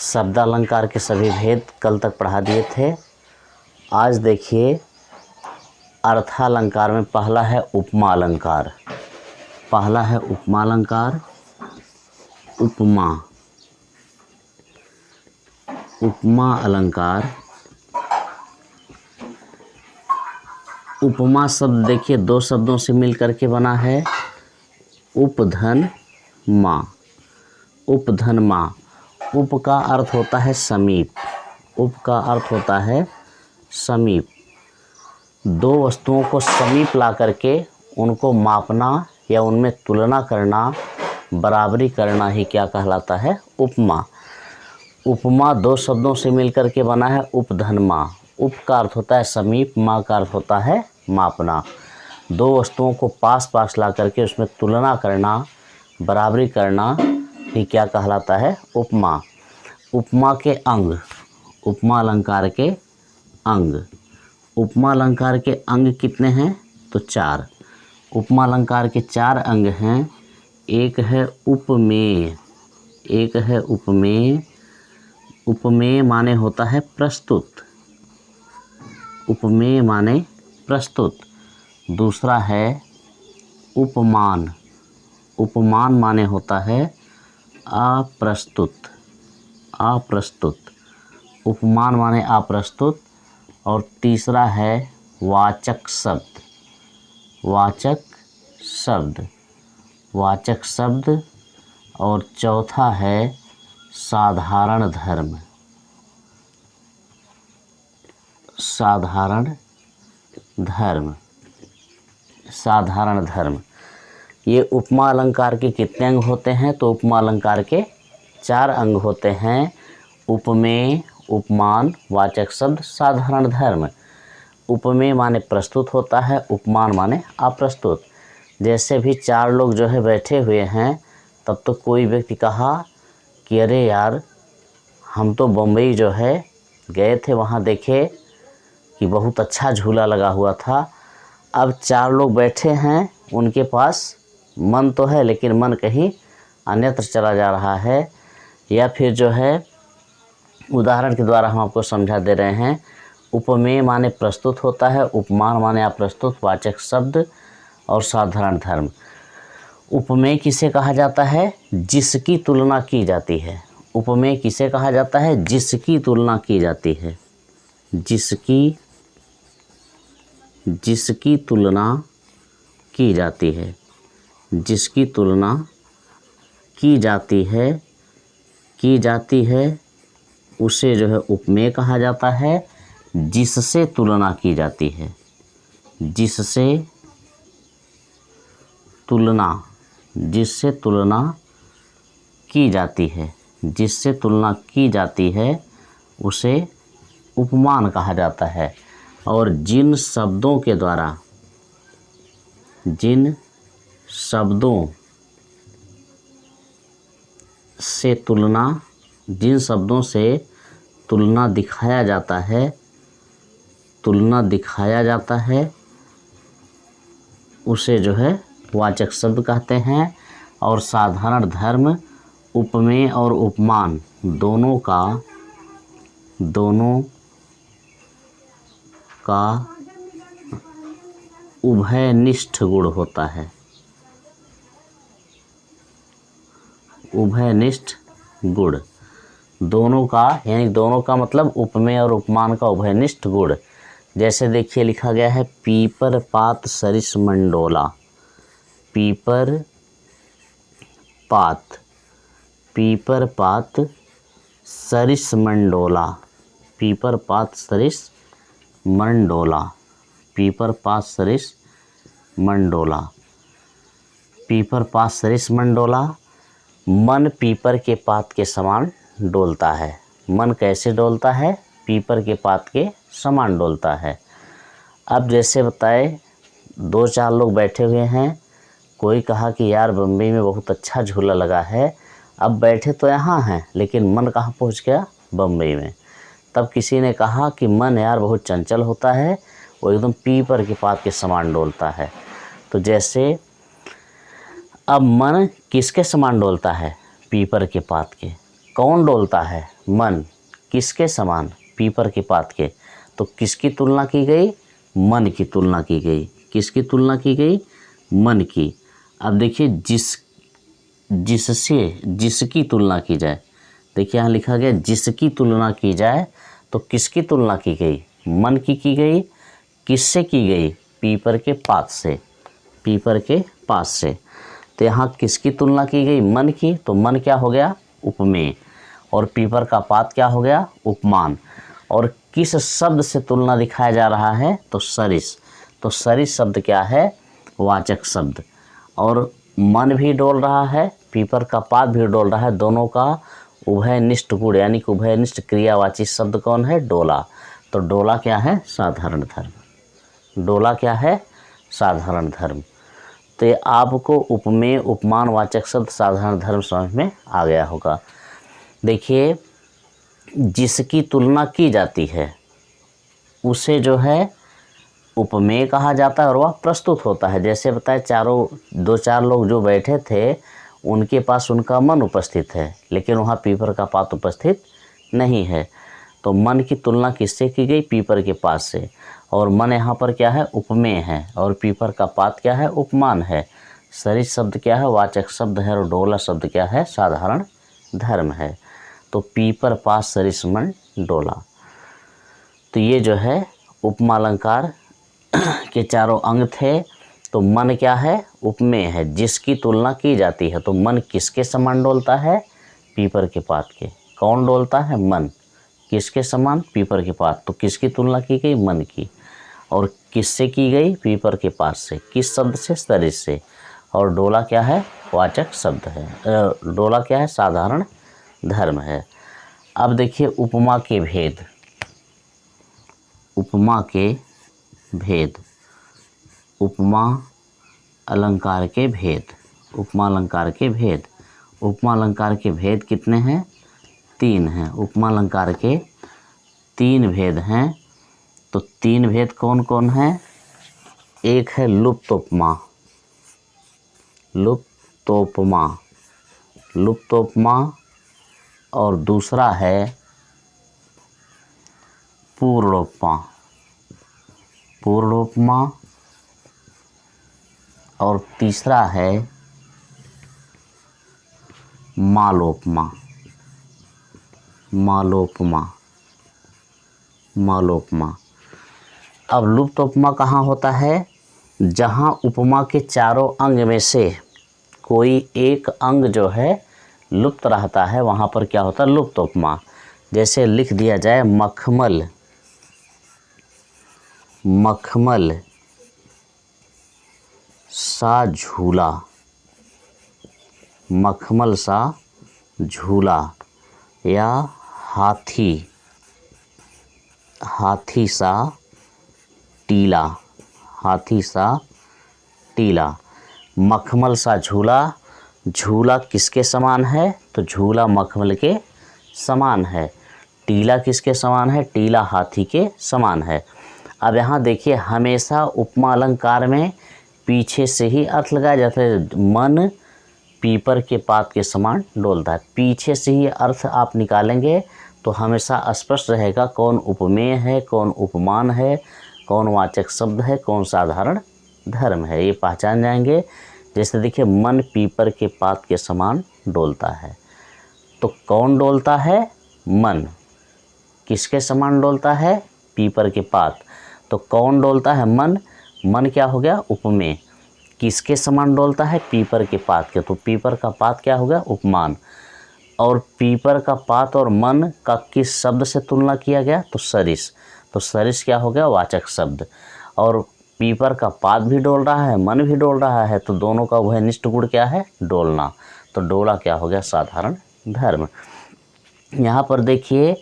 शब्दालंकार के सभी भेद कल तक पढ़ा दिए थे। आज देखिए अर्थालंकार में पहला है उपमा अलंकार। पहला है उपमा अलंकार। उपमा उपमा अलंकार। उपमा शब्द देखिए दो शब्दों से मिल करके बना है। उपधन माँ। उपधन माँ। उप का अर्थ होता है समीप। उप का अर्थ होता है समीप। दो वस्तुओं को समीप ला करके उनको मापना या उनमें तुलना करना, बराबरी करना ही क्या कहलाता है? उपमा। उपमा दो शब्दों से मिलकर के बना है उपधन माँ। उप का अर्थ होता है समीप, माँ का अर्थ होता है मापना। दो वस्तुओं को पास पास ला करके उसमें तुलना करना, बराबरी करना ही क्या कहलाता है? उपमा। उपमा के अंग। उपमा अलंकार के अंग। उपमा अलंकार के अंग कितने हैं? तो 4। उपमा अलंकार के 4 अंग हैं। एक है उपमेय। एक है उपमेय। उपमेय माने होता है प्रस्तुत। उपमेय माने प्रस्तुत। दूसरा है उपमान। उपमान माने होता है अप्रस्तुत। अप्रस्तुत। उपमान माने अप्रस्तुत। और तीसरा है वाचक शब्द। वाचक शब्द। वाचक शब्द। और चौथा है साधारण धर्म। साधारण धर्म। साधारण धर्म। ये उपमा अलंकार के कितने अंग होते हैं? तो उपमा अलंकार के 4 अंग होते हैं। उपमेय, उपमान, वाचक शब्द, साधारण धर्म। उपमेय माने प्रस्तुत होता है, उपमान माने अप्रस्तुत। जैसे भी 4 लोग जो है बैठे हुए हैं, तब तो कोई व्यक्ति कहा कि अरे यार, हम तो बम्बई जो है गए थे, वहाँ देखे कि बहुत अच्छा झूला लगा हुआ था। अब 4 लोग बैठे हैं, उनके पास मन तो है लेकिन मन कहीं अन्यत्र चला जा रहा है। या फिर जो है उदाहरण के द्वारा हम आपको समझा दे रहे हैं। उपमेय माने प्रस्तुत होता है, उपमान माने अप्रस्तुत, वाचक शब्द और साधारण धर्म। उपमेय किसे कहा जाता है? जिसकी तुलना की जाती है। उपमेय किसे कहा जाता है? जिसकी तुलना की जाती है। जिसकी तुलना की जाती है। जिसकी तुलना की जाती है। की जाती है उसे जो है उपमेय कहा जाता है। जिससे तुलना की जाती है। जिससे तुलना। जिससे तुलना की जाती है। जिससे तुलना की जाती है उसे उपमान कहा जाता है। और जिन शब्दों के द्वारा, जिन शब्दों से तुलना, जिन शब्दों से तुलना दिखाया जाता है, तुलना दिखाया जाता है, उसे जो है वाचक शब्द कहते हैं। और साधारण धर्म उपमेय और उपमान दोनों का उभयनिष्ठ गुण होता है। उभयनिष्ठ गुण। दोनों का, यानी दोनों का मतलब उपमेय और उपमान का उभयनिष्ठ गुण। जैसे देखिए लिखा गया है पीपर पात सरिस मंडोला। पीपर पात। पीपर पात सरिस मंडोला। पीपर पात सरिस मंडोला। पीपर पात सरिस मंडोला। पीपर पात सरिस मंडोला। मन पीपर के पात के समान डोलता है। मन कैसे डोलता है? पीपर के पात के समान डोलता है। अब जैसे बताए 2-4 लोग बैठे हुए हैं। कोई कहा कि यार बम्बई में बहुत अच्छा झूला लगा है। अब बैठे तो यहाँ हैं लेकिन मन कहाँ पहुँच गया? बम्बई में। तब किसी ने कहा कि मन यार बहुत चंचल होता है, वो एकदम पीपर के पात के समान डोलता है। तो जैसे अब मन किसके समान डोलता है? पीपर के पात के। कौन डोलता है? मन। किसके समान? पीपर के पात के। तो किसकी तुलना की गई? मन की तुलना की गई। किसकी तुलना की गई? मन की। अब देखिए जिसकी तुलना की जाए, देखिए यहाँ लिखा गया जिसकी तुलना की जाए, तो किसकी तुलना की गई? मन की गई। किससे की गई? पीपर के पात से। पीपर के पात से। तो यहाँ किसकी तुलना की गई? मन की। तो मन क्या हो गया? उपमेय। और पीपर का पात क्या हो गया? उपमान। और किस शब्द से तुलना दिखाया जा रहा है? तो सरिस। तो सरिस शब्द क्या है? वाचक शब्द। और मन भी डोल रहा है, पीपर का पात भी डोल रहा है, दोनों का उभयनिष्ठ गुण यानी कि उभयनिष्ठ क्रियावाची शब्द कौन है? डोला। तो डोला क्या है? साधारण धर्म। डोला क्या है? साधारण धर्म। तो ये आपको उपमेय उपमान वाचक शब्द साधारण धर्म समझ में आ गया होगा। देखिए जिसकी तुलना की जाती है उसे जो है उपमेय कहा जाता है और वह प्रस्तुत होता है। जैसे बताए दो चार लोग जो बैठे थे उनके पास उनका मन उपस्थित है, लेकिन वहाँ पीपर का पात उपस्थित नहीं है। तो मन की तुलना किससे की गई? पीपर के पात से। और मन यहाँ पर क्या है? उपमेय है। और पीपर का पात क्या है? उपमान है। सरिस शब्द क्या है? वाचक शब्द है। और डोला शब्द क्या है? साधारण धर्म है। तो पीपर पात सरिस मन डोला। तो ये जो है उपमा अलंकार के चारों अंग थे। तो मन क्या है? उपमेय है, जिसकी तुलना की जाती है। तो मन किसके समान डोलता है? पीपर के पात के। कौन डोलता है? मन। किसके समान? पीपर के पात। तो किसकी तुलना की गई? मन की। और किससे की गई? पीपर के पात से। किस शब्द से? सरिस से। और डोला क्या है? वाचक शब्द है। डोला क्या है? साधारण धर्म है। अब देखिए उपमा के भेद। उपमा के भेद। उपमा अलंकार के भेद। उपमा अलंकार के भेद। उपमा अलंकार के भेद कितने हैं? 3 हैं। उपमा अलंकार के 3 भेद हैं। तो 3 भेद कौन कौन हैं? एक है लुप्तोपमा। लुप्तोपमा। लुप्तोपमा। और दूसरा है पूर्णोपमा। पूर्णोपमा। और तीसरा है मालोपमा। मालोपमा। मालोपमा। अब लुप्तोपमा कहाँ होता है? जहाँ उपमा के चारों अंग में से कोई एक अंग जो है लुप्त रहता है, वहाँ पर क्या होता है? लुप्तोपमा। जैसे लिख दिया जाए मखमल। मखमल सा झूला। मखमल सा झूला। या हाथी। हाथी सा टीला। हाथी सा टीला। मखमल सा झूला। झूला किसके समान है? तो झूला मखमल के समान है। टीला किसके समान है? टीला हाथी के समान है। अब यहाँ देखिए हमेशा उपमा अलंकार में पीछे से ही अर्थ लगाया जाता है। मन पीपर के पात के समान डोलता है। पीछे से ही अर्थ आप निकालेंगे तो हमेशा स्पष्ट रहेगा कौन उपमेय है, कौन उपमान है, कौन वाचक शब्द है, कौन साधारण धर्म है, ये पहचान जाएंगे। जैसे देखिए मन पीपर के पात के समान डोलता है। तो कौन डोलता है? मन। किसके समान डोलता है? पीपर के पात। तो कौन डोलता है? मन। मन क्या हो गया? उपमेय। किसके समान डोलता है? पीपर के पात के। तो पीपर का पात क्या हो गया? उपमान। और पीपर का पात और मन का किस शब्द से तुलना किया गया? तो सरिस। तो सरिस क्या हो गया? वाचक शब्द। और पीपर का पात भी डोल रहा है, मन भी डोल रहा है, तो दोनों का उभयनिष्ठ गुण क्या है? डोलना। तो डोला क्या हो गया? साधारण धर्म। यहाँ पर देखिए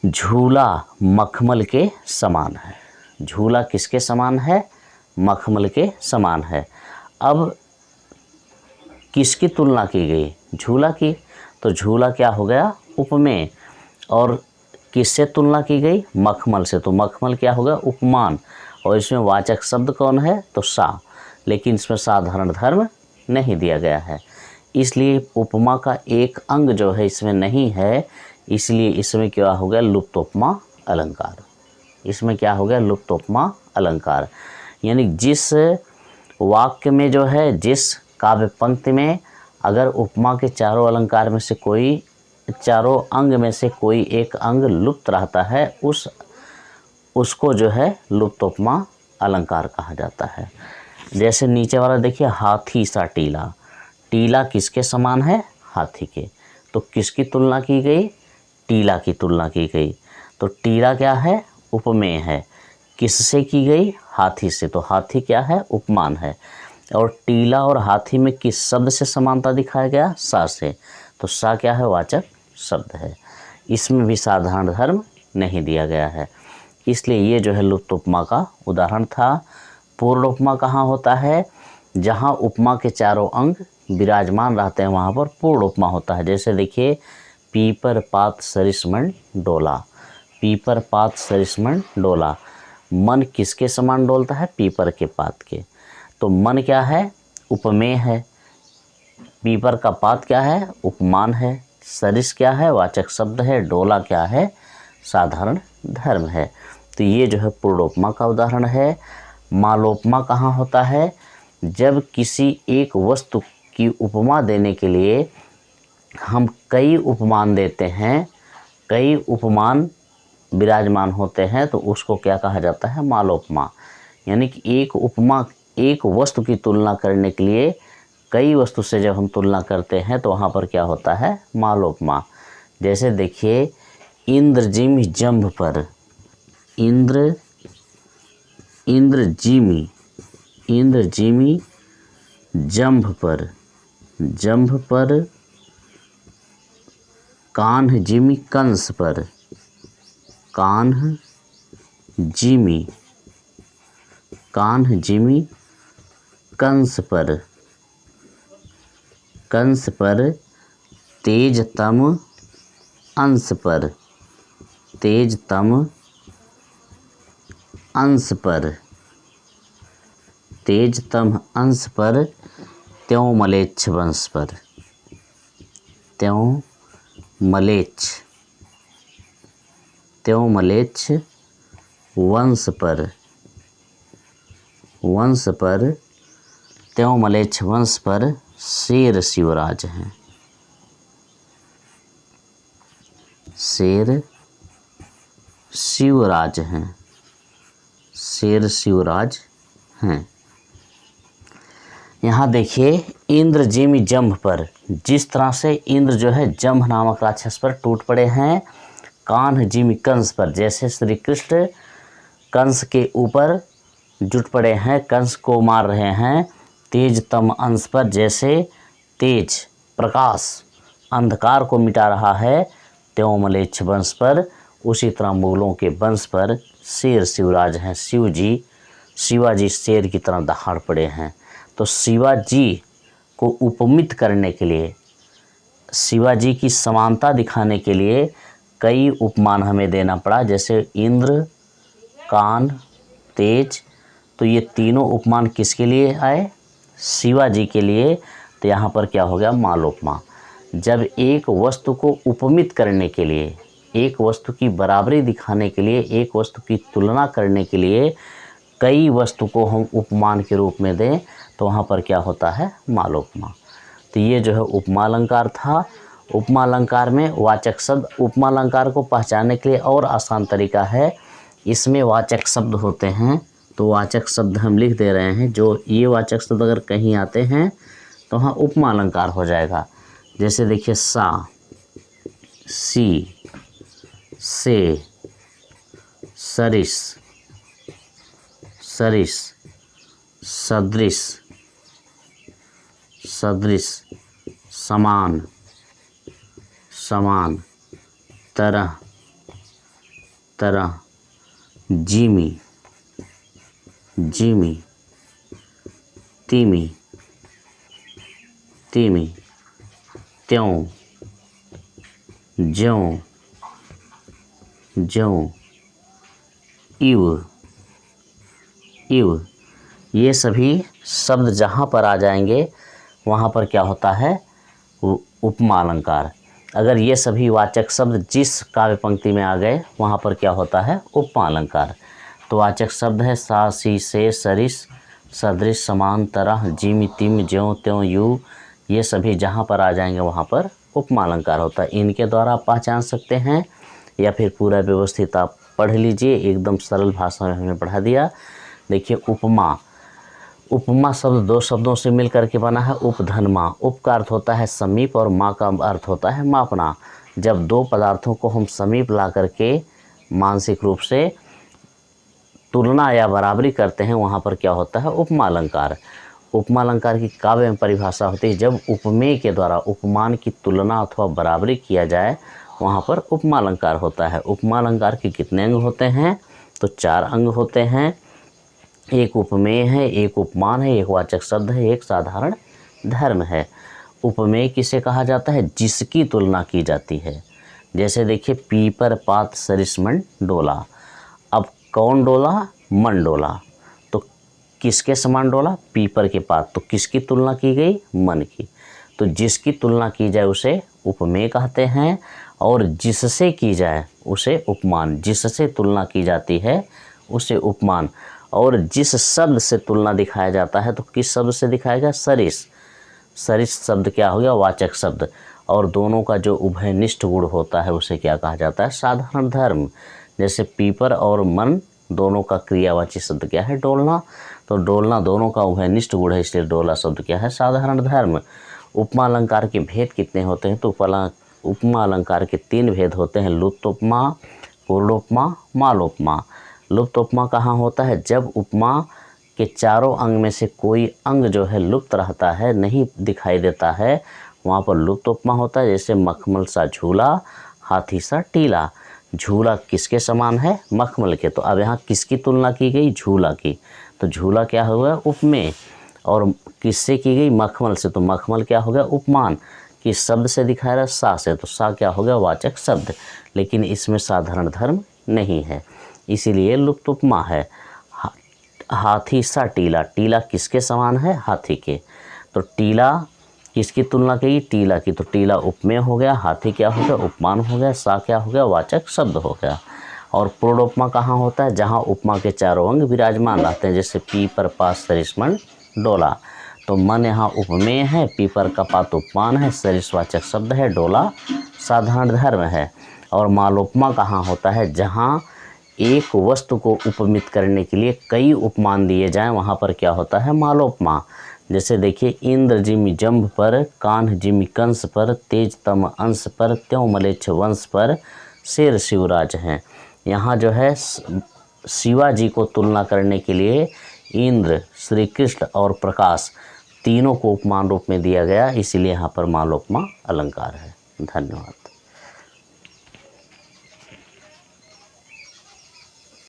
झूला मखमल के समान है। झूला किसके समान है? मखमल के समान है। अब किसकी तुलना की गई? झूला की। तो झूला क्या हो गया? उपमेय। और किससे तुलना की गई? मखमल से। तो मखमल क्या हो गया? उपमान। और इसमें वाचक शब्द कौन है? तो सा। लेकिन इसमें साधारण धर्म नहीं दिया गया है। इसलिए उपमा का एक अंग जो है इसमें नहीं है, इसलिए इसमें क्या हो गया, लुप्तोपमा अलंकार। इसमें क्या हो गया, लुप्तोपमा अलंकार। यानी जिस वाक्य में जो है, जिस काव्य पंक्ति में अगर उपमा के चारों अलंकार में से कोई, चारों अंग में से कोई एक अंग लुप्त रहता है, उसको जो है लुप्तोपमा अलंकार कहा जाता है। जैसे नीचे वाला देखिए, हाथी सा टीला। टीला किसके समान है, हाथी के। तो किसकी तुलना की गई, टीला की तुलना की गई। तो टीला क्या है, उपमेय है। किससे की गई, हाथी से। तो हाथी क्या है, उपमान है। और टीला और हाथी में किस शब्द से समानता दिखाया गया, सा से। तो सा क्या है, वाचक शब्द है। इसमें भी साधारण धर्म नहीं दिया गया है, इसलिए ये जो है लुप्त उपमा का उदाहरण था। पूर्ण उपमा कहाँ होता है, जहाँ उपमा के चारों अंग विराजमान रहते हैं वहाँ पर पूर्ण उपमा होता है। जैसे देखिए, पीपर पात सरिसमण डोला। पीपर पात सरिसमण डोला। मन किसके समान डोलता है, पीपर के पात के। तो मन क्या है, उपमेय है। पीपर का पात क्या है, उपमान है। सरिस क्या है, वाचक शब्द है। डोला क्या है, साधारण धर्म है। तो ये जो है पूर्णोपमा का उदाहरण है। मालोपमा कहाँ होता है, जब किसी एक वस्तु की उपमा देने के लिए हम कई उपमान देते हैं, कई उपमान विराजमान होते हैं, तो उसको क्या कहा जाता है, मालोपमा। यानी कि एक उपमा, एक वस्तु की तुलना करने के लिए कई वस्तु से जब हम तुलना करते हैं तो वहाँ पर क्या होता है, मालोपमा। जैसे देखिए, इंद्रजिम जंभ पर। इंद्रजिमी जंभ पर। जंभ पर। कान्ह जिमी कंस पर। कान्ह जिमी कंस पर। कंस पर। तेजतम अंश पर। तेजतम अंश पर। तेजतम अंश पर। त्यों मलेच्छ वंश पर। त्यों मलेच्छ वंश पर। त्यों मलेच्छ वंश पर शेर शिवराज हैं। शेर शिवराज हैं। यहाँ देखिए, इंद्रजिमी जंभ पर, जिस तरह से इंद्र जो है जंभ नामक राक्षस पर टूट पड़े हैं। कान्ह जिमी कंस पर, जैसे श्री कृष्ण कंस के ऊपर जुट पड़े हैं, कंस को मार रहे हैं। तेजतम अंश पर, जैसे तेज प्रकाश अंधकार को मिटा रहा है, त्यों मलेच्छ वंश पर, उसी तरह मुगलों के वंश पर शेर शिवराज हैं। शिवाजी शेर की तरह दहाड़ पड़े हैं। तो शिवाजी को उपमित करने के लिए, शिवाजी की समानता दिखाने के लिए कई उपमान हमें देना पड़ा। जैसे इंद्र, कान, तेज। तो ये तीनों उपमान किसके लिए आए, शिवाजी के लिए। तो यहाँ पर क्या हो गया, मालोपमा। जब एक वस्तु को उपमित करने के लिए, एक वस्तु की बराबरी दिखाने के लिए, एक वस्तु की तुलना करने के लिए कई वस्तु को हम उपमान के रूप में दें, तो वहाँ पर क्या होता है, मालोपमा। तो ये जो है उपमा अलंकार था। उपमा अलंकार में वाचक शब्द, उपमा अलंकार को पहचानने के लिए और आसान तरीका है, इसमें वाचक शब्द होते हैं। तो वाचक शब्द हम लिख दे रहे हैं, जो ये वाचक शब्द अगर कहीं आते हैं तो वहाँ उपमा अलंकार हो जाएगा। जैसे देखिए, सा, सी, से, सरिस, सदृश, समान, तरह, जिमी, तिमी, त्यों, ज्यों, इव। ये सभी शब्द जहाँ पर आ जाएंगे वहाँ पर क्या होता है, उपमा अलंकार। अगर ये सभी वाचक शब्द जिस काव्य पंक्ति में आ गए वहाँ पर क्या होता है, उपमा अलंकार। तो वाचक शब्द है सा, सी, से, सरिस, सदृश, समान, तरह, जिम, तिम, ज्यों, त्यों, यू, ये सभी जहाँ पर आ जाएंगे वहाँ पर उपमा अलंकार होता है। इनके द्वारा आप पहचान सकते हैं या फिर पूरा व्यवस्थित आप पढ़ लीजिए, एकदम सरल भाषा में हमने पढ़ा दिया। देखिए उपमा, उपमा शब्द दो शब्दों से मिल करके बना है, उपधन माँ। उप का अर्थ होता है समीप और माँ का अर्थ होता है मापना। जब दो पदार्थों को हम समीप ला करके मानसिक रूप से तुलना या बराबरी करते हैं वहाँ पर क्या होता है, उपमा अलंकार। उपमा अलंकार की काव्य में परिभाषा होती है जब उपमेय के द्वारा उपमान की तुलना अथवा बराबरी किया जाए वहाँ पर उपमा अलंकार होता है। उपमा अलंकार के कितने अंग होते हैं, तो 4 अंग होते हैं। एक उपमेय है, एक उपमान है, एक वाचक शब्द है, एक साधारण धर्म है। उपमेय किसे कहा जाता है, जिसकी तुलना की जाती है। जैसे देखिए पीपर पात सरिस मन डोला। अब कौन डोला, मन डोला। तो किसके समान डोला, पीपर के पात। तो किसकी तुलना की गई, मन की। तो जिसकी तुलना की जाए उसे उपमेय कहते हैं और जिससे की जाए उसे उपमान। जिससे तुलना की जाती है उसे उपमान। और जिस शब्द से तुलना दिखाया जाता है तो किस शब्द से दिखाएगा, सरिस। सरिस शब्द क्या हो गया, वाचक शब्द। और दोनों का जो उभयनिष्ठ गुण होता है उसे क्या कहा जाता है, साधारण धर्म। जैसे पीपर और मन दोनों का क्रियावाची शब्द क्या है, डोलना। तो डोलना दोनों का उभयनिष्ठ गुण है, इसलिए डोला शब्द क्या है, साधारण धर्म। उपमा अलंकार के भेद कितने होते हैं, तो उपमा अलंकार के 3 भेद होते हैं, लुप्त उपमा, पूर्णोपमा, मालोपमा। लुप्त उपमा कहाँ होता है, जब उपमा के चारों अंग में से कोई अंग जो है लुप्त रहता है, नहीं दिखाई देता है, वहाँ पर लुप्त उपमा होता है। जैसे मखमल सा झूला, हाथी सा टीला। झूला किसके समान है, मखमल के। तो अब यहाँ किसकी तुलना की गई, झूला की। तो झूला क्या हुआ, उपमेय। और किससे की गई, मखमल से। तो मखमल क्या हो गया, उपमान। किस शब्द से दिखाया रहा, सा से। तो सा क्या हो गया, वाचक शब्द। लेकिन इसमें साधारण धर्म नहीं है, इसीलिए लुप्त उपमा है। हाथी सा टीला, टीला किसके समान है, हाथी के। तो टीला किसकी तुलना की, टीला की। तो टीला उपमेय हो गया, हाथी क्या हो गया, उपमान हो गया, सा क्या हो गया, वाचक शब्द हो गया। और पूर्ण उपमा कहाँ होता है, जहाँ उपमा के चारों अंग विराजमान रहते हैं। जैसे पीपर पात सरिस मन डोला। तो मन यहाँ उपमेय है, पीपर का पात उपमान है, सरिस वाचक शब्द है, डोला साधारण धर्म है। और मालोपमा कहाँ होता है, जहाँ एक वस्तु को उपमित करने के लिए कई उपमान दिए जाएं, वहाँ पर क्या होता है, मालोपमा। जैसे देखिए इंद्र जिमि जंभ पर, कान्ह जिमि कंस पर, तेज तम अंश पर, त्यों मलेच्छ वंश पर, शेर शिवराज हैं। यहाँ जो है शिवाजी को तुलना करने के लिए इंद्र, श्री कृष्ण और प्रकाश तीनों को उपमान रूप में दिया गया, इसीलिए यहाँ पर मालोपमा अलंकार है। धन्यवाद।